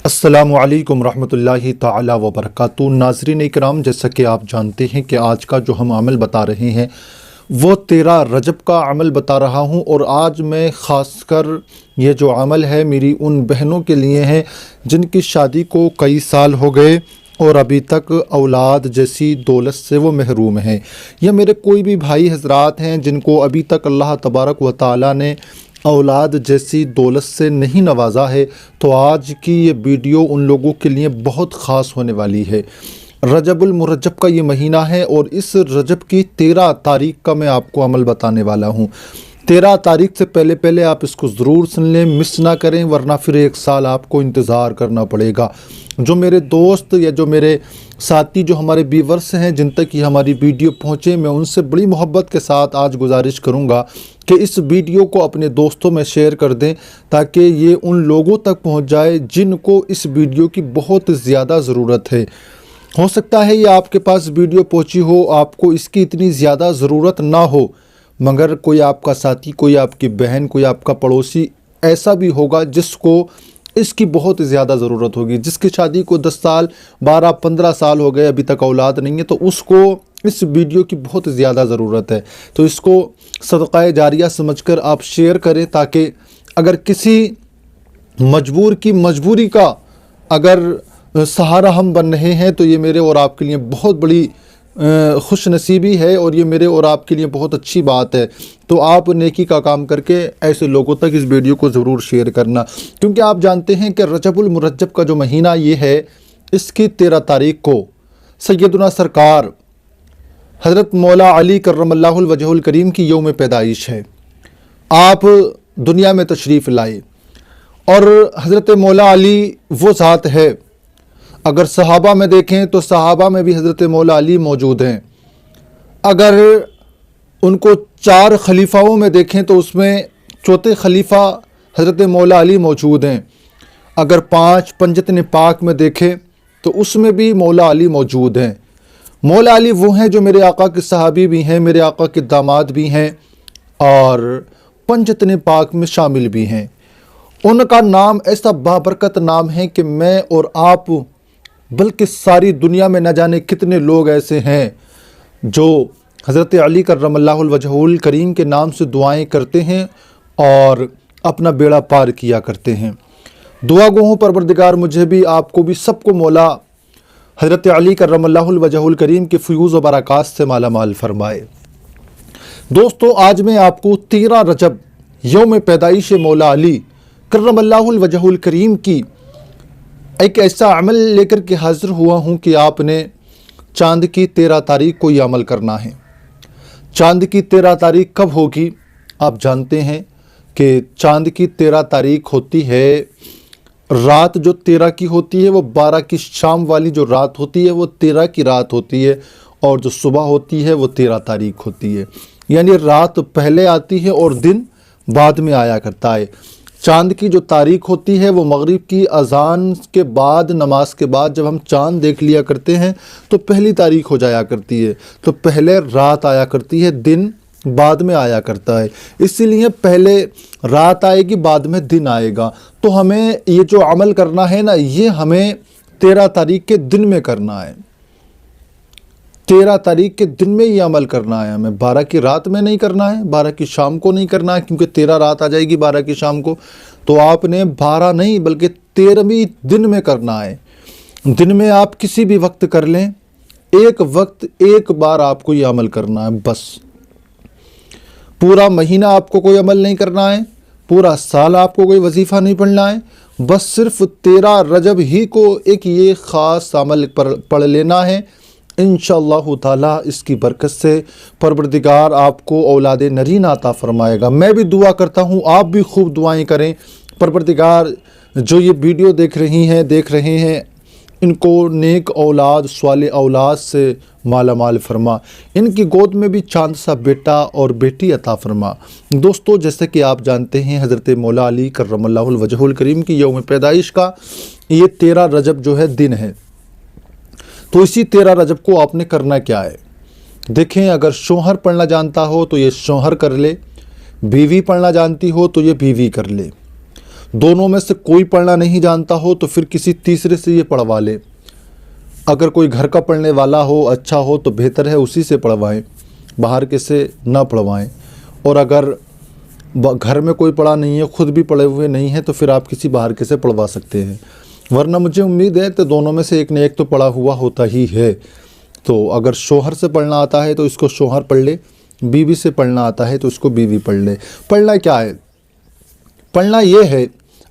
السلام علیکم ورحمۃ اللہ تعالی وبرکاتہ۔ ناظرین اکرام، جیسا کہ آپ جانتے ہیں کہ آج کا جو ہم عمل بتا رہے ہیں وہ 13 رجب کا عمل بتا رہا ہوں، اور آج میں خاص کر یہ جو عمل ہے میری ان بہنوں کے لیے ہے جن کی شادی کو کئی سال ہو گئے اور ابھی تک اولاد جیسی دولت سے وہ محروم ہیں، یا میرے کوئی بھی بھائی حضرات ہیں جن کو ابھی تک اللہ تبارک و تعالی نے اولاد جیسی دولت سے نہیں نوازا ہے، تو آج کی یہ ویڈیو ان لوگوں کے لیے بہت خاص ہونے والی ہے۔ رجب المرجب کا یہ مہینہ ہے، اور اس رجب کی 13 تاریخ کا میں آپ کو عمل بتانے والا ہوں۔ 13 تاریخ سے پہلے آپ اس کو ضرور سن لیں، مس نہ کریں، ورنہ پھر ایک سال آپ کو انتظار کرنا پڑے گا۔ جو میرے دوست یا جو میرے ساتھی جو ہمارے ویورس ہیں جن تک یہ ہماری ویڈیو پہنچے، میں ان سے بڑی محبت کے ساتھ آج گزارش کروں گا کہ اس ویڈیو کو اپنے دوستوں میں شیئر کر دیں، تاکہ یہ ان لوگوں تک پہنچ جائے جن کو اس ویڈیو کی بہت زیادہ ضرورت ہے۔ ہو سکتا ہے یہ آپ کے پاس ویڈیو پہنچی ہو، آپ کو اس کی اتنی زیادہ ضرورت نہ ہو، مگر کوئی آپ کا ساتھی، کوئی آپ کی بہن، کوئی آپ کا پڑوسی ایسا بھی ہوگا جس کو اس کی بہت زیادہ ضرورت ہوگی، جس کی شادی کو 10 سال 12 15 سال ہو گئے، ابھی تک اولاد نہیں ہے، تو اس کو اس ویڈیو کی بہت زیادہ ضرورت ہے۔ تو اس کو صدقہ جاریہ سمجھ کر آپ شیئر کریں، تاکہ اگر کسی مجبور کی مجبوری کا اگر سہارا ہم بن رہے ہیں تو یہ میرے اور آپ کے لیے بہت بڑی خوش نصیبی ہے، اور یہ میرے اور آپ کے لیے بہت اچھی بات ہے۔ تو آپ نیکی کا کام کر کے ایسے لوگوں تک اس ویڈیو کو ضرور شیئر کرنا، کیونکہ آپ جانتے ہیں کہ رجب المرجب کا جو مہینہ یہ ہے، اس کی 13 تاریخ کو سیدنا سرکار حضرت مولا علی کرم اللہ وجہ الکریم کی یوم پیدائش ہے۔ آپ دنیا میں تشریف لائے، اور حضرت مولا علی وہ ذات ہے، اگر صحابہ میں دیکھیں تو صحابہ میں بھی حضرت مولا علی موجود ہیں، اگر ان کو 4 خلیفاؤں میں دیکھیں تو اس میں چوتھے خلیفہ حضرت مولا علی موجود ہیں، اگر 5 پنجتن پاک میں دیکھیں تو اس میں بھی مولا علی موجود ہیں۔ مولا علی وہ ہیں جو میرے آقا کے صحابی بھی ہیں، میرے آقا کے داماد بھی ہیں، اور پنجتن پاک میں شامل بھی ہیں۔ ان کا نام ایسا بابرکت نام ہے کہ میں اور آپ بلکہ ساری دنیا میں نہ جانے کتنے لوگ ایسے ہیں جو حضرت علی کرم اللہ وجہ الکریم کے نام سے دعائیں کرتے ہیں اور اپنا بیڑا پار کیا کرتے ہیں۔ دعا گو ہوں پروردگار مجھے بھی، آپ کو بھی، سب کو مولا حضرت علی کرم اللہ وجہ الکریم کے فیوز و برکات سے مالا مال فرمائے۔ دوستو، آج میں آپ کو 13 رجب یوم پیدائش مولا علی کرم اللہ وجہ الکریم کی ایک ایسا عمل لے کر کے حاضر ہوا ہوں کہ آپ نے چاند کی 13 تاریخ کو یہ عمل کرنا ہے۔ چاند کی 13 تاریخ کب ہوگی؟ آپ جانتے ہیں کہ چاند کی 13 تاریخ ہوتی ہے، رات جو 13 کی ہوتی ہے وہ 12 کی شام والی جو رات ہوتی ہے وہ 13 کی رات ہوتی ہے، اور جو صبح ہوتی ہے وہ 13 تاریخ ہوتی ہے، یعنی رات پہلے آتی ہے اور دن بعد میں آیا کرتا ہے۔ چاند کی جو تاریخ ہوتی ہے وہ مغرب کی اذان کے بعد، نماز کے بعد جب ہم چاند دیکھ لیا کرتے ہیں تو پہلی تاریخ ہو جایا کرتی ہے، تو پہلے رات آیا کرتی ہے، دن بعد میں آیا کرتا ہے، اسی لیے پہلے رات آئے گی بعد میں دن آئے گا۔ تو ہمیں یہ جو عمل کرنا ہے نا، یہ ہمیں 13 تاریخ کے دن میں کرنا ہے، 13 تاریخ کے دن میں یہ عمل کرنا ہے، ہمیں 12 کی رات میں نہیں کرنا ہے، 12 کی شام کو نہیں کرنا ہے، کیونکہ 13 رات آ جائے گی 12 کی شام کو، تو آپ نے 12 نہیں بلکہ 13ویں دن میں کرنا ہے۔ دن میں آپ کسی بھی وقت کر لیں، ایک وقت ایک بار آپ کو یہ عمل کرنا ہے، بس پورا مہینہ آپ کو کوئی عمل نہیں کرنا ہے، پورا سال آپ کو کوئی وظیفہ نہیں پڑھنا ہے، بس صرف 13 رجب ہی کو ایک یہ خاص عمل پڑھ لینا ہے۔ انشاءاللہ تعالیٰ اس کی برکت سے پروردگار آپ کو اولاد نرین عطا فرمائے گا۔ میں بھی دعا کرتا ہوں، آپ بھی خوب دعائیں کریں، پروردگار جو یہ ویڈیو دیکھ رہے ہیں ان کو نیک اولاد، صالح اولاد سے مالا مال فرما، ان کی گود میں بھی چاند سا بیٹا اور بیٹی عطا فرما۔ دوستو، جیسے کہ آپ جانتے ہیں حضرت مولا علی کرم اللہ وجہ الکریم کی یوم پیدائش کا یہ 13 رجب جو ہے دن ہے، تو اسی 13 رجب کو آپ نے کرنا کیا ہے؟ دیکھیں، اگر شوہر پڑھنا جانتا ہو تو یہ شوہر کر لے، بیوی پڑھنا جانتی ہو تو یہ بیوی کر لے۔ دونوں میں سے کوئی پڑھنا نہیں جانتا ہو تو پھر کسی تیسرے سے یہ پڑھوا لے۔ اگر کوئی گھر کا پڑھنے والا ہو، اچھا ہو، تو بہتر ہے اسی سے پڑھوائیں، باہر کے سے نہ پڑھوائیں۔ اور اگر گھر میں کوئی پڑھا نہیں ہے، خود بھی پڑھے ہوئے نہیں ہیں، تو پھر آپ کسی باہر کے سے پڑھوا سکتے ہیں۔ ورنہ مجھے امید ہے کہ دونوں میں سے ایک نہ ایک تو پڑھا ہوا ہوتا ہی ہے۔ تو اگر شوہر سے پڑھنا آتا ہے تو اس کو شوہر پڑھ لے، بیوی سے پڑھنا آتا ہے تو اس کو بیوی پڑھ لے۔ پڑھنا کیا ہے؟ پڑھنا یہ ہے،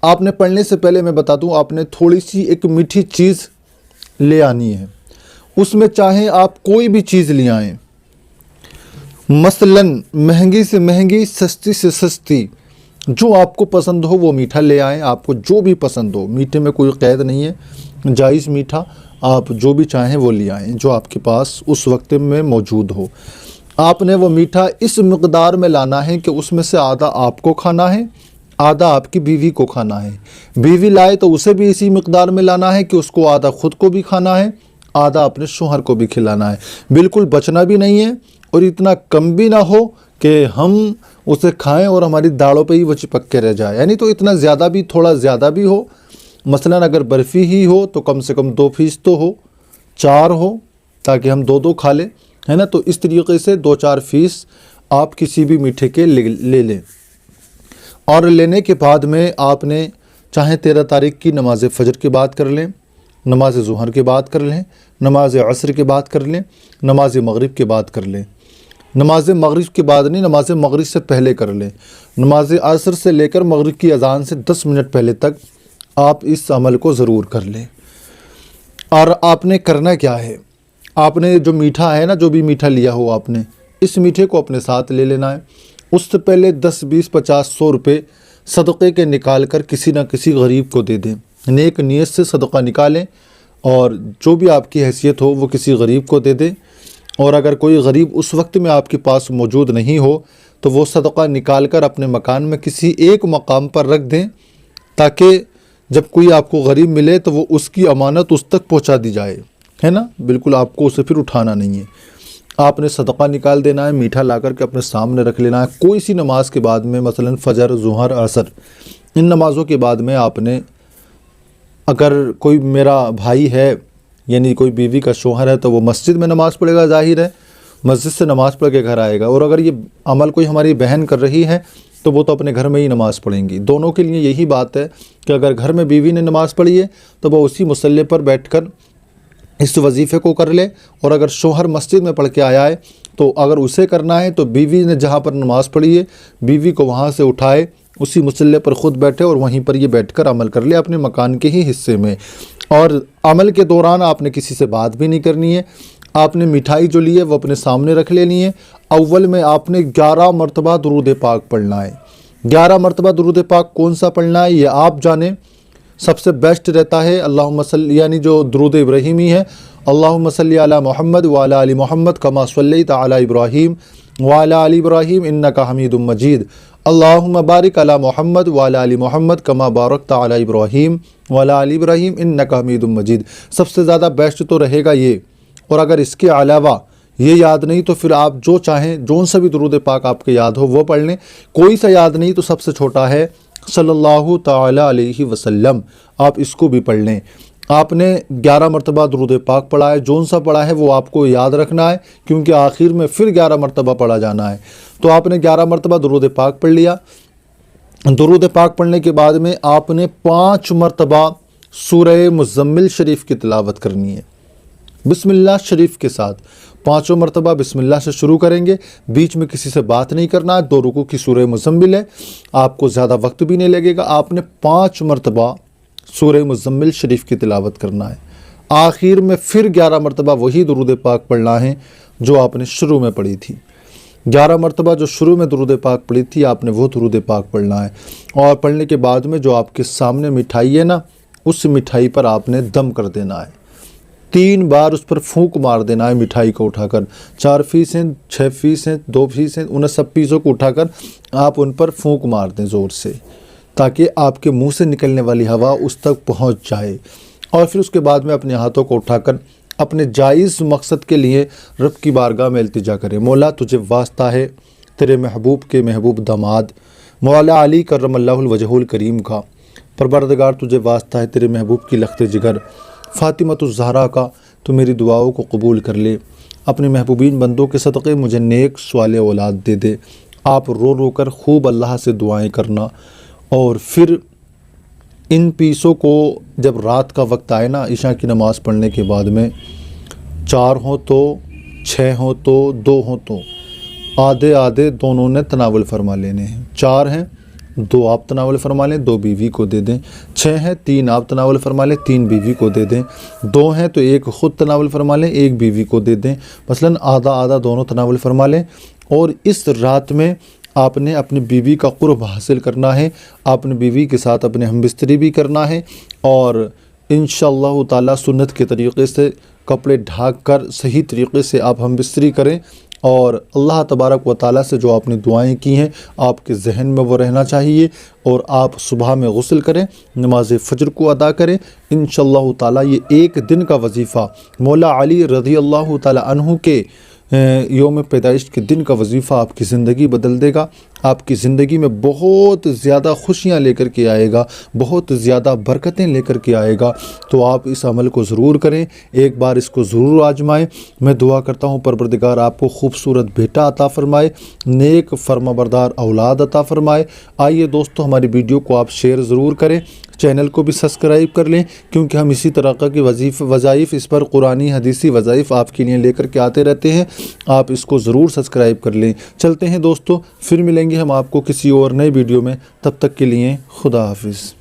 آپ نے پڑھنے سے پہلے میں بتا دوں، آپ نے تھوڑی سی ایک میٹھی چیز لے آنی ہے۔ اس میں چاہیں آپ کوئی بھی چیز لے آئیں، مثلاً مہنگی سے مہنگی، سستی سے سستی، جو آپ کو پسند ہو وہ میٹھا لے آئیں۔ آپ کو جو بھی پسند ہو، میٹھے میں کوئی قید نہیں ہے، جائز میٹھا آپ جو بھی چاہیں وہ لے آئیں، جو آپ کے پاس اس وقت میں موجود ہو۔ آپ نے وہ میٹھا اس مقدار میں لانا ہے کہ اس میں سے آدھا آپ کو کھانا ہے، آدھا آپ کی بیوی کو کھانا ہے۔ بیوی لائے تو اسے بھی اسی مقدار میں لانا ہے کہ اس کو آدھا خود کو بھی کھانا ہے، آدھا اپنے شوہر کو بھی کھلانا ہے۔ بالکل بچنا بھی نہیں ہے اور اتنا کم بھی نہ ہو کہ ہم اسے کھائیں اور ہماری داڑھوں پہ ہی وہ چپک کے رہ جائے، یعنی تو اتنا زیادہ بھی، تھوڑا زیادہ بھی ہو۔ مثلاً اگر برفی ہی ہو تو کم سے کم 2 پیس تو ہو، 4 ہو، تاکہ ہم 2 کھا لیں، ہے نا۔ تو اس طریقے سے 2-4 پیس آپ کسی بھی میٹھے کے لے لیں۔ اور لینے کے بعد میں آپ نے چاہے 13 تاریخ کی نماز فجر کی بات کر لیں، نماز ظہر کی بات کر لیں، نماز عصر کی بات کر لیں، نماز مغرب کی بات کر لیں۔ نماز مغرب کے بعد نہیں، نماز مغرب سے پہلے کر لیں۔ نماز عصر سے لے کر مغرب کی اذان سے 10 منٹ پہلے تک آپ اس عمل کو ضرور کر لیں۔ اور آپ نے کرنا کیا ہے؟ آپ نے جو میٹھا ہے نا، جو بھی میٹھا لیا ہو آپ نے، اس میٹھے کو اپنے ساتھ لے لینا ہے۔ اس سے پہلے 10، 20، 50، 100 روپے صدقے کے نکال کر کسی نہ کسی غریب کو دے دیں۔ نیک نیت سے صدقہ نکالیں اور جو بھی آپ کی حیثیت ہو وہ کسی غریب کو دے دیں۔ اور اگر کوئی غریب اس وقت میں آپ کے پاس موجود نہیں ہو تو وہ صدقہ نکال کر اپنے مکان میں کسی ایک مقام پر رکھ دیں، تاکہ جب کوئی آپ کو غریب ملے تو وہ اس کی امانت اس تک پہنچا دی جائے، ہے نا۔ بالکل آپ کو اسے پھر اٹھانا نہیں ہے، آپ نے صدقہ نکال دینا ہے، میٹھا لا کر کے اپنے سامنے رکھ لینا ہے۔ کوئی سی نماز کے بعد میں، مثلاً فجر، ظہر، عصر، ان نمازوں کے بعد میں آپ نے، اگر کوئی میرا بھائی ہے یعنی کوئی بیوی کا شوہر ہے تو وہ مسجد میں نماز پڑھے گا، ظاہر ہے مسجد سے نماز پڑھ کے گھر آئے گا۔ اور اگر یہ عمل کوئی ہماری بہن کر رہی ہے تو وہ تو اپنے گھر میں ہی نماز پڑھیں گی۔ دونوں کے لیے یہی بات ہے کہ اگر گھر میں بیوی نے نماز پڑھی ہے تو وہ اسی مصلی پر بیٹھ کر اس وظیفے کو کر لے، اور اگر شوہر مسجد میں پڑھ کے آیا ہے تو اگر اسے کرنا ہے تو بیوی نے جہاں پر نماز پڑھی ہے بیوی کو وہاں سے اٹھائے، اسی مصلی پر خود بیٹھے اور وہیں پر یہ بیٹھ کر عمل کر لے اپنے مکان کے ہی حصے میں۔ اور عمل کے دوران آپ نے کسی سے بات بھی نہیں کرنی ہے۔ آپ نے مٹھائی جو لی ہے وہ اپنے سامنے رکھ لینی ہے۔ اول میں آپ نے 11 مرتبہ درود پاک پڑھنا ہے۔ 11 مرتبہ درود پاک کون سا پڑھنا ہے یہ آپ جانیں، سب سے بیسٹ رہتا ہے اللہم صلی، یعنی جو درود ابراہیمی ہے، اللہم صلی علی محمد وعلی آل محمد کما صلیت علی ابراہیم وعلی آل ابراہیم انک حمید مجید، اللہم بارک علی محمد وعلی آل محمد کما بارکت علی ابراہیم وعلی آل ابراہیم انک حمید مجید۔ سب سے زیادہ بیسٹ تو رہے گا یہ۔ اور اگر اس کے علاوہ یہ یاد نہیں تو پھر آپ جو چاہیں، جون سا بھی درود پاک آپ کے یاد ہو وہ پڑھ لیں۔ کوئی سا یاد نہیں تو سب سے چھوٹا ہے صلی اللہ تعالی علیہ وسلم، آپ اس کو بھی پڑھ لیں۔ آپ نے 11 مرتبہ درود پاک پڑھا ہے، جون سا پڑھا ہے وہ آپ کو یاد رکھنا ہے، کیونکہ آخر میں پھر 11 مرتبہ پڑھا جانا ہے۔ تو آپ نے 11 مرتبہ درود پاک پڑھ لیا۔ درود پاک پڑھنے کے بعد میں آپ نے 5 مرتبہ سورہ مزمل شریف کی تلاوت کرنی ہے، بسم اللہ شریف کے ساتھ۔ 5 مرتبہ بسم اللہ سے شروع کریں گے، بیچ میں کسی سے بات نہیں کرنا ہے۔ 2 رکوع کی سورہ مزمل ہے، آپ کو زیادہ وقت بھی نہیں لگے گا۔ آپ نے 5 مرتبہ سورہ مزمل شریف کی تلاوت کرنا ہے۔ آخر میں پھر 11 مرتبہ وہی درود پاک پڑھنا ہے جو آپ نے شروع میں پڑھی تھی۔ 11 مرتبہ جو شروع میں درود پاک پڑھی تھی آپ نے وہ درود پاک پڑھنا ہے۔ اور پڑھنے کے بعد میں جو آپ کے سامنے مٹھائی ہے نا، اس مٹھائی پر آپ نے دم کر دینا ہے، 3 بار اس پر پھونک مار دینا ہے مٹھائی کو اٹھا کر۔ 4 پیس ہیں، 6 پیس ہیں، 2 پیس ہیں، ان سب پیسوں کو اٹھا کر آپ ان پر پھونک مار دیں زور سے، تاکہ آپ کے منہ سے نکلنے والی ہوا اس تک پہنچ جائے۔ اور پھر اس کے بعد میں اپنے ہاتھوں کو اٹھا کر اپنے جائز مقصد کے لیے رب کی بارگاہ میں التجا کریں۔ مولا تجھے واسطہ ہے تیرے محبوب کے محبوب داماد مولا علی کرم اللہ الوجہ الکریم کا، پروردگار تجھے واسطہ ہے تیرے محبوب کی لخت جگر فاطمہ الزہرا کا، تو میری دعاؤں کو قبول کر لے، اپنے محبوبین بندوں کے صدقے مجھے نیک صالح اولاد دے دے۔ آپ رو رو کر خوب اللہ سے دعائیں کرنا، اور پھر ان پیسوں کو جب رات کا وقت آئے نا، عشاء کی نماز پڑھنے کے بعد میں 4 ہوں تو 6 ہوں تو 2 ہوں تو آدھے آدھے دونوں نے تناول فرما لینے ہیں۔ 4 ہیں 2 آپ تناول فرما لیں، 2 بیوی کو دے دیں۔ 6 ہیں 3 آپ تناول فرما لیں، 3 بیوی کو دے دیں۔ 2 ہیں تو 1 خود تناول فرما لیں، 1 بیوی کو دے دیں، مثلاً آدھا آدھا دونوں تناول فرما لیں۔ اور اس رات میں آپ نے اپنی بیوی کا قرب حاصل کرنا ہے، اپنی بیوی کے ساتھ اپنے ہم بستری بھی کرنا ہے، اور انشاءاللہ تعالیٰ سنت کے طریقے سے کپڑے ڈھانک کر صحیح طریقے سے آپ ہم بستری کریں، اور اللہ تبارک و تعالیٰ سے جو آپ نے دعائیں کی ہیں آپ کے ذہن میں وہ رہنا چاہیے، اور آپ صبح میں غسل کریں، نماز فجر کو ادا کریں۔ انشاءاللہ تعالیٰ یہ ایک دن کا وظیفہ مولا علی رضی اللہ تعالیٰ عنہ کے یوم پیدائش کے دن کا وظیفہ آپ کی زندگی بدل دے گا، آپ کی زندگی میں بہت زیادہ خوشیاں لے کر کے آئے گا، بہت زیادہ برکتیں لے کر کے آئے گا۔ تو آپ اس عمل کو ضرور کریں، ایک بار اس کو ضرور آزمائیں۔ میں دعا کرتا ہوں پروردگار آپ کو خوبصورت بیٹا عطا فرمائے، نیک فرمانبردار اولاد عطا فرمائے۔ آئیے دوستو، ہماری ویڈیو کو آپ شیئر ضرور کریں، چینل کو بھی سبسکرائب کر لیں، کیونکہ ہم اسی طرح کی وظائف اس پر قرآنی حدیثی وظائف آپ کے لیے لے کر کے آتے رہتے ہیں۔ آپ اس کو ضرور سبسکرائب کر لیں۔ چلتے ہیں دوستو، پھر ملیں گے ہم آپ کو کسی اور نئے ویڈیو میں، تب تک کے لیے خدا حافظ۔